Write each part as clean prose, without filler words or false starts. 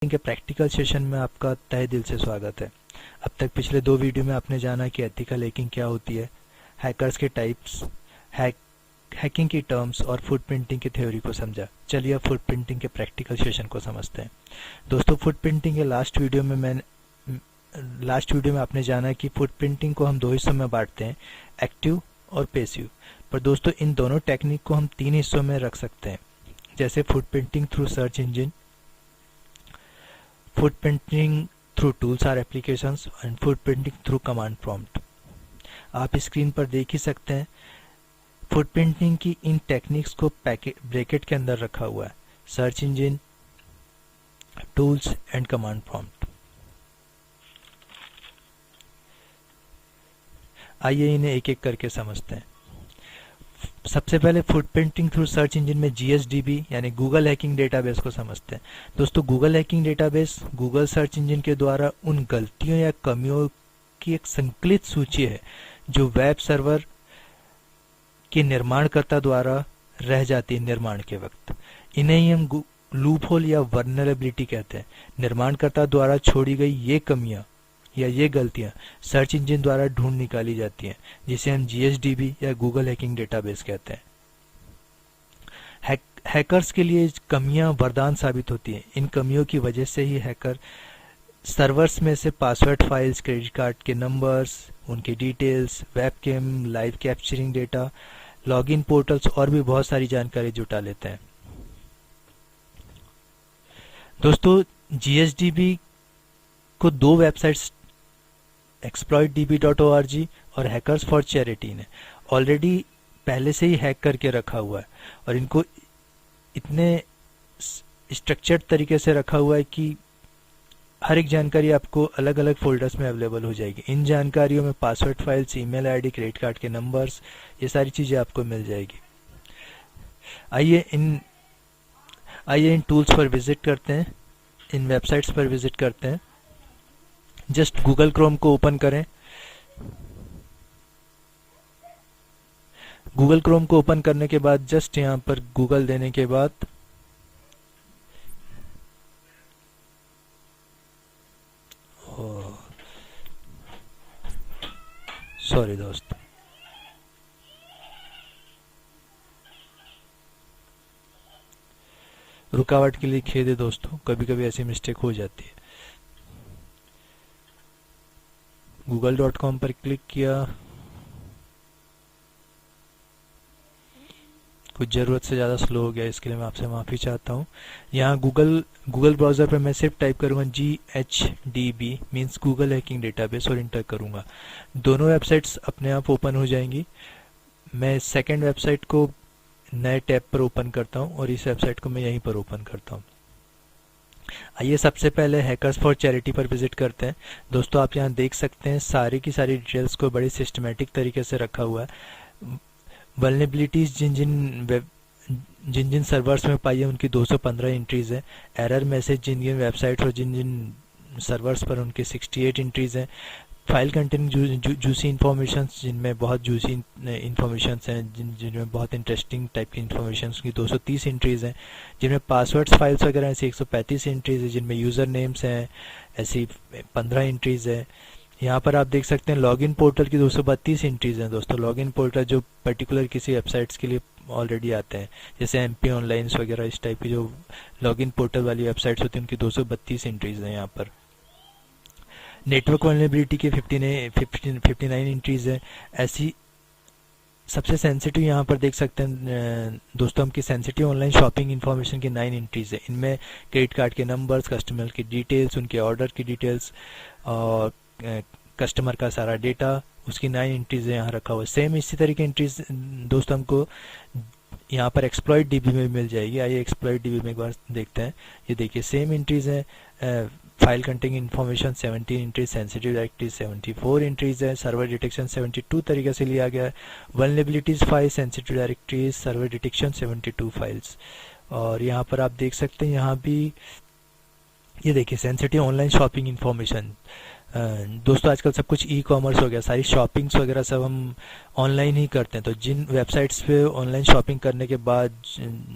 के practical session में आपका तहे दिल से स्वागत है। अब तक पिछले 2 वीडियो में आपने जाना कि एथिकल हैकिंग क्या होती है, हैकर्स के टाइप्स, हैकिंग की टर्म्स और फुटप्रिंटिंग की थ्योरी को समझा। चलिए अब फुटप्रिंटिंग के प्रैक्टिकल सेशन को समझते हैं। दोस्तों, फुटप्रिंटिंग के लास्ट वीडियो में आपने जाना कि फुटप्रिंटिंग को हम 2 हिस्सों में बांटते हैं, एक्टिव और पैसिव। पर दोस्तों, इन दोनों टेक्निक को हम 3 हिस्सों में रख सकते हैं, जैसे footprinting through search engine, footprinting through tools or applications and footprinting through command prompt। आप स्क्रीन पर देख ही सकते हैं फुटप्रिंटिंग की इन टेक्निक्स को ब्रैकेट के अंदर रखा हुआ है, search engine, tools and command prompt. आइए इन्हें एक एक करके समझते हैं। सबसे पहले फुटप्रिंटिंग थ्रू सर्च इंजन में GSDB यानी गूगल हैकिंग डेटाबेस को समझते हैं। दोस्तों, Google hacking database Google search engine के द्वारा उन गलतियों या कमियों की एक संकलित सूची है जो वेब सर्वर के निर्माणकर्ता द्वारा रह जाती है निर्माण के वक्त। इन्हें ही हम लूपहोल या वर्नरेबिलिटी कहते हैं। निर्माणकर्ता द्वारा छोड़ी गई ये कमियां या ये गलतियां सर्च इंजन द्वारा ढूंढ निकाली जाती हैं, जिसे हम GSDB या गूगल हैकिंग डेटाबेस कहते हैं। हैकर्स के लिए कमियां वरदान साबित होती हैं। इन कमियों की वजह से ही हैकर सर्वर्स में से पासवर्ड फाइल्स, क्रेडिट कार्ड के नंबर्स, उनकी details, webcam, live capturing data, login portals और भी बहुत सारी जानकारी जुटा लेते हैं। दोस्तों, GSDB को 2 वेबसाइट्स exploitdb.org और हैकर्स फॉर चैरिटी ने ऑलरेडी पहले से ही हैक करके रखा हुआ है, और इनको इतने स्ट्रक्चर्ड तरीके से रखा हुआ है कि हर एक जानकारी आपको अलग अलग फोल्डर्स में अवेलेबल हो जाएगी। इन जानकारियों में password files, email ID, credit card के नंबर्स, ये सारी चीज़ें आपको मिल जाएगी। आइए इन टूल्स पर विजिट करते हैं, इन वेबसाइट्स पर विजिट करते हैं। जस्ट गूगल क्रोम को ओपन करें। गूगल क्रोम को ओपन करने के बाद जस्ट यहां पर गूगल देने के बाद सॉरी दोस्त, रुकावट के लिए खेद है दोस्तों, कभी कभी ऐसी मिस्टेक हो जाती है। google.com पर क्लिक किया, कुछ ज़रूरत से ज़्यादा स्लो हो गया, इसके लिए मैं आपसे माफ़ी चाहता हूँ। यहाँ गूगल ब्राउज़र पर मैं सिर्फ टाइप करूँगा GHDB means Google hacking database और इंटर करूँगा। दोनों वेबसाइट्स अपने आप ओपन हो जाएंगी। मैं सेकंड वेबसाइट को नए टैब पर ओपन करता हूँ और इस वेबसाइट को मैं यहीं पर ओपन करता हूँ। आइए सबसे पहले हैकर्स फॉर चैरिटी पर विजिट करते हैं। दोस्तों, आप यहाँ देख सकते हैं सारी की सारी डिटेल्स को बड़े सिस्टमेटिक तरीके से रखा हुआ है। वल्नरेबिलिटीज जिन जिन सर्वर्स में पाई है उनकी 215 एंट्रीज है। एरर मैसेज जिन जिन वेबसाइट्स और जिन जिन सर्वर्स पर उनके 68 एंट्रीज हैं। फाइल कंटेनिंग जूसी इन्फॉर्मेशन जिनमें बहुत जूसी इन्फॉर्मेशन हैं, जिनमें बहुत इंटरेस्टिंग टाइप की इन्फॉर्मेशन की 230 एंट्रीज हैं। जिनमें पासवर्ड्स फाइल्स वगैरह ऐसी 135 एंट्रीज है। जिनमें यूज़र नेम्स हैं ऐसी 15 एंट्रीज है। यहाँ पर आप देख सकते हैं लॉगिन पोर्टल की 232 एंट्रीज हैं। दोस्तों, लॉगिन पोर्टल जो पर्टिकुलर किसी वेबसाइट्स के लिए ऑलरेडी आते हैं, जैसे MP ऑनलाइन वगैरह, इस टाइप की जो लॉगिन पोर्टल वाली वेबसाइट्स होती हैं उनकी 232 एंट्रीज हैं यहाँ पर। नेटवर्क वल्नरेबिलिटी के 59 एंट्रीज है। ऐसी सबसे सेंसिटिव यहाँ पर देख सकते हैं दोस्तों, हम की सेंसिटिव ऑनलाइन शॉपिंग इन्फॉर्मेशन की 9 एंट्रीज है। इनमें क्रेडिट कार्ड के नंबर्स, कस्टमर की डिटेल्स, उनके ऑर्डर की डिटेल्स और कस्टमर का सारा डेटा, उसकी 9 एंट्रीज है यहाँ रखा हुआ है। सेम इसी तरह की एंट्रीज दोस्तों हमको यहाँ पर exploitdb में मिल जाएगी। आइए exploitdb में एक बार देखते हैं। ये देखिए सेम एंट्रीज है। File containing information 17 entries, sensitive directories 74 entries है। सर्वर डिटेक्शन 72 तरीके से लिया गया है। Vulnerabilities 5, sensitive directories, server detection 72 files. और यहाँ पर आप देख सकते हैं यहाँ भी ये देखिए सेंसिटिव ऑनलाइन शॉपिंग इन्फॉर्मेशन। दोस्तों आजकल सब कुछ ई कॉमर्स हो गया, सारी शॉपिंग्स वगैरह सब हम ऑनलाइन ही करते हैं। तो जिन वेबसाइट्स पे ऑनलाइन शॉपिंग करने के बाद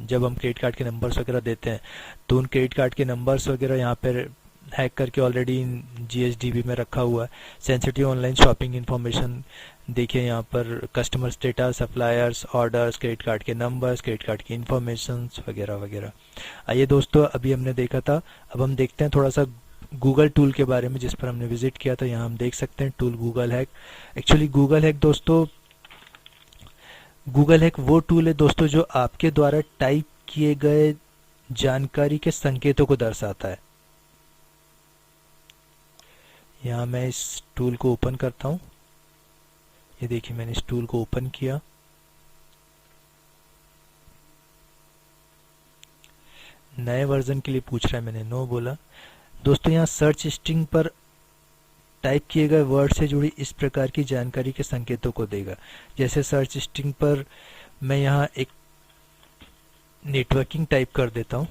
जब हम क्रेडिट कार्ड के नंबर्स वगैरह देते हैं, तो उन क्रेडिट कार्ड के नंबर्स वगैरह यहाँ पर हैक करके ऑलरेडी जीएसडीबी में रखा हुआ है। सेंसिटिव ऑनलाइन शॉपिंग इन्फॉर्मेशन देखिए यहाँ पर customer status, suppliers, orders, credit card के नंबर्स, क्रेडिट कार्ड की इन्फॉर्मेशन वगैरह वगैरह। आइए दोस्तों, अभी हमने देखा था, अब हम देखते हैं थोड़ा सा गूगल टूल के बारे में जिस पर हमने विजिट किया था। यहाँ हम देख सकते हैं tool Google hack. Actually Google hack दोस्तों, गूगल हैक वो टूल है दोस्तों जो आपके द्वारा टाइप किए गए जानकारी के संकेतों को दर्शाता है। यहाँ मैं इस टूल को ओपन करता हूँ। ये देखिए मैंने इस टूल को ओपन किया। नए वर्जन के लिए पूछ रहा है, मैंने नो बोला। दोस्तों यहाँ सर्च स्ट्रिंग पर टाइप किए गए वर्ड से जुड़ी इस प्रकार की जानकारी के संकेतों को देगा। जैसे सर्च स्ट्रिंग पर मैं यहाँ एक नेटवर्किंग टाइप कर देता हूँ।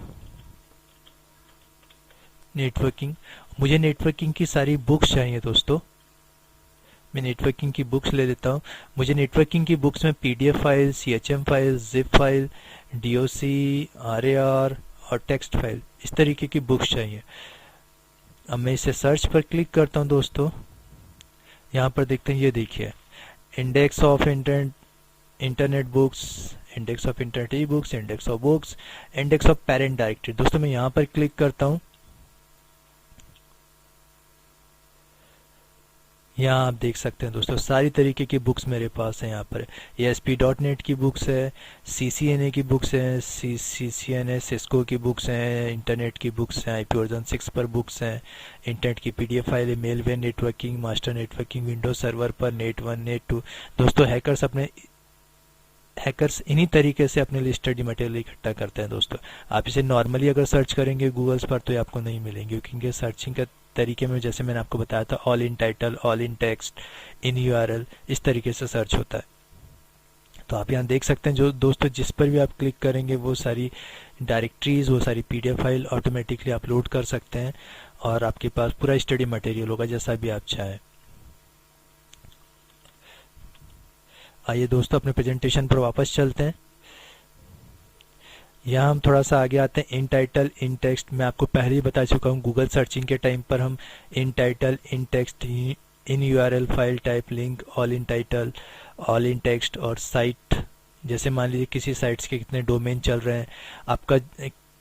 नेटवर्किंग, मुझे नेटवर्किंग की सारी बुक्स चाहिए दोस्तों। मैं नेटवर्किंग की बुक्स ले लेता हूँ। मुझे नेटवर्किंग की बुक्स में PDF file, CHM file, zip file, DOC, RAR और टेक्स्ट फाइल, इस तरीके की बुक्स चाहिए। अब मैं इसे सर्च पर क्लिक करता हूँ दोस्तों। यहाँ पर देखते हैं, ये देखिए index of internet books, index of internet e books, index of books, index of parent directory. दोस्तों मैं यहाँ पर क्लिक करता हूँ। यहाँ आप देख सकते हैं दोस्तों सारी तरीके की बुक्स मेरे पास है। यहाँ पर ASP.NET की बुक्स है, CCNA की बुक्स हैं, CCNA सिस्को की बुक्स हैं, इंटरनेट की बुक्स हैं, IP वर्जन 6 पर बुक्स हैं, इंटरनेट की PDF फाइल है, malware networking, master networking, Windows server पर नेट 1 नेट 2। दोस्तों हैकर्स इन्हीं तरीके से अपने लिए स्टडी मटेरियल इकट्ठा करते हैं दोस्तों। आप इसे नॉर्मली अगर सर्च करेंगे गूगल्स पर तो ये आपको नहीं मिलेंगे, क्योंकि सर्चिंग का तरीके में जैसे मैंने आपको बताया था, all in title, all in text, in URL, इस तरीके से सर्च होता है। तो आप यहाँ देख सकते हैं जो दोस्तों जिस पर भी आप क्लिक करेंगे वो सारी डायरेक्टरीज, वो सारी PDF फाइल ऑटोमेटिकली अपलोड कर सकते हैं और आपके पास पूरा स्टडी मटेरियल होगा जैसा भी आप चाहें। आइए दोस्तों अपने प्रेजेंटेशन पर वापस चलते हैं। यहाँ हम थोड़ा सा आगे आते हैं। इन टाइटल, इन टेक्स्ट, मैं आपको पहले ही बता चुका हूँ गूगल सर्चिंग के टाइम पर हम इन title, in text, in URL, file type, link, all in title, all in text और साइट। जैसे मान लीजिए किसी साइट्स के कितने डोमेन चल रहे हैं, आपका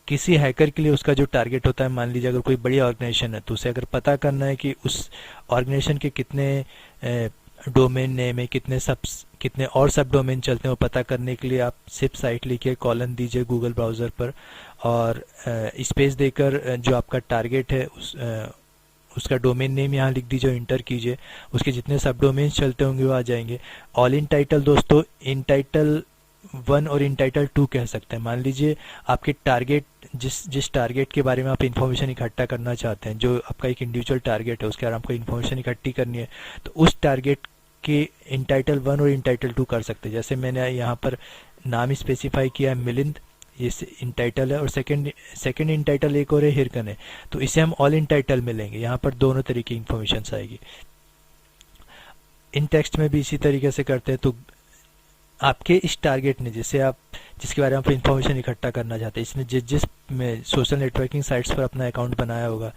किसी हैकर के लिए उसका जो टारगेट होता है, मान लीजिए अगर कोई बड़ी ऑर्गेनाइजेशन है तो उसे अगर पता करना है कि उस ऑर्गेनाइजेशन के कितने डोमेन नेम है, कितने और सब डोमेन चलते हैं, वो पता करने के लिए आप सिर्फ साइट लिखिए, कॉलन दीजिए गूगल ब्राउज़र पर और स्पेस देकर जो आपका टारगेट है उसका डोमेन नेम यहाँ लिख दीजिए, इंटर कीजिए, उसके जितने सब डोमेन्स चलते होंगे वो आ जाएंगे। ऑल इन टाइटल दोस्तों, इन टाइटल 1 और इन टाइटल 2 कह सकते हैं। मान लीजिए आपके टारगेट, जिस टारगेट के बारे में आप इन्फॉर्मेशन इकट्ठा करना चाहते हैं, जो आपका एक इंडिविजुअल टारगेट है, उसके बारे में आपको इन्फॉर्मेशन इकट्ठी करनी है, तो उस टारगेट के इन टाइटल 1 और इन टाइटल 2 कर सकते हैं। जैसे मैंने यहाँ पर नाम स्पेसिफाई किया है मिलिंद, ये इन टाइटल है, और सेकंड इन टाइटल एक और है हिरकन है, तो इसे हम ऑल इन टाइटल में लेंगे। यहाँ पर दोनों तरीके की इन्फॉर्मेशन आएगी। इन टेक्स्ट में भी इसी तरीके से करते हैं। तो आपके इस टारगेट ने, जिसके बारे में आप इन्फॉर्मेशन इकट्ठा करना चाहते हैं, इसने जिस में सोशल नेटवर्किंग साइट्स पर अपना अकाउंट बनाया होगा,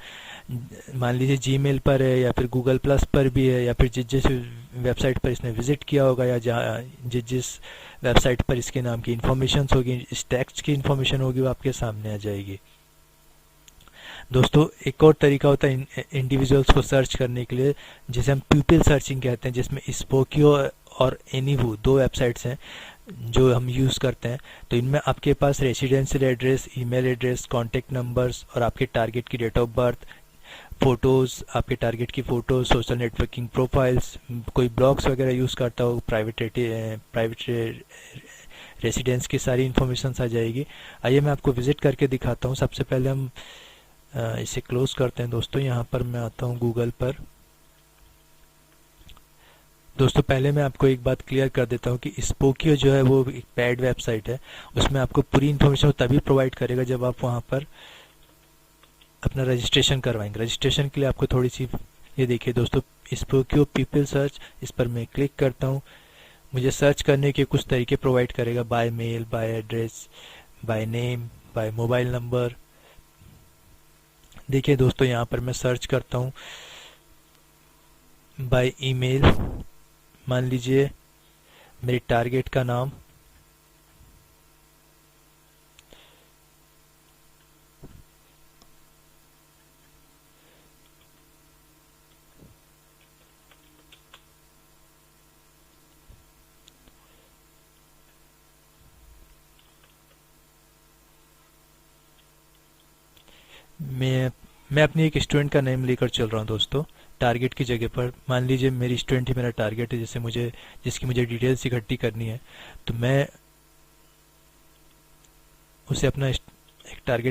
मान लीजिए जीमेल पर है या फिर गूगल प्लस पर भी है, या फिर जिस वेबसाइट पर इसने विजिट किया होगा या जिस वेबसाइट पर इसके नाम की इन्फॉर्मेशन होगी, इस टेक्स्ट की इन्फॉर्मेशन होगी, वो आपके सामने आ जाएगी। दोस्तों एक और तरीका होता है इंडिविजुअल्स को सर्च करने के लिए, जिसे हम पीपल सर्चिंग कहते हैं, जिसमें स्पोकियो और एनीवू 2 वेबसाइट्स हैं जो हम यूज़ करते हैं। तो इनमें आपके पास residential address, email address, contact numbers और आपके टारगेट की डेट ऑफ बर्थ, फ़ोटोज़, आपके टारगेट की फ़ोटोज़, सोशल नेटवर्किंग प्रोफाइल्स, कोई ब्लॉग्स वगैरह यूज़ करता हो, प्राइवेट रेसिडेंस की सारी इन्फॉर्मेशन आ जाएगी। आइए मैं आपको विज़िट करके दिखाता हूँ। सबसे पहले हम इसे क्लोज करते हैं दोस्तों। यहाँ पर मैं आता हूँ गूगल पर। दोस्तों पहले मैं आपको एक बात क्लियर कर देता हूँ कि स्पोकियो जो है वो एक पेड वेबसाइट है, उसमें आपको पूरी इन्फॉर्मेशन तभी प्रोवाइड करेगा जब आप वहाँ पर अपना रजिस्ट्रेशन करवाएंगे। रजिस्ट्रेशन के लिए आपको थोड़ी सी, ये देखिए दोस्तों, स्पोकियो पीपल सर्च, इस पर मैं क्लिक करता हूँ। मुझे सर्च करने के कुछ तरीके प्रोवाइड करेगा, by mail, by address, by name, by mobile number. देखिए दोस्तों, यहाँ पर मैं सर्च करता हूँ बाय ईमेल। मान लीजिए मेरी टारगेट का नाम मैं अपनी एक स्टूडेंट का नेम लेकर चल रहा हूँ दोस्तों। टारगेट की जगह पर मान लीजिए मेरी स्टूडेंट ही मेरा टारगेट है, जैसे जिसकी मुझे डिटेल्स इकट्ठी करनी है, तो मैं उसे अपना एक टारगेट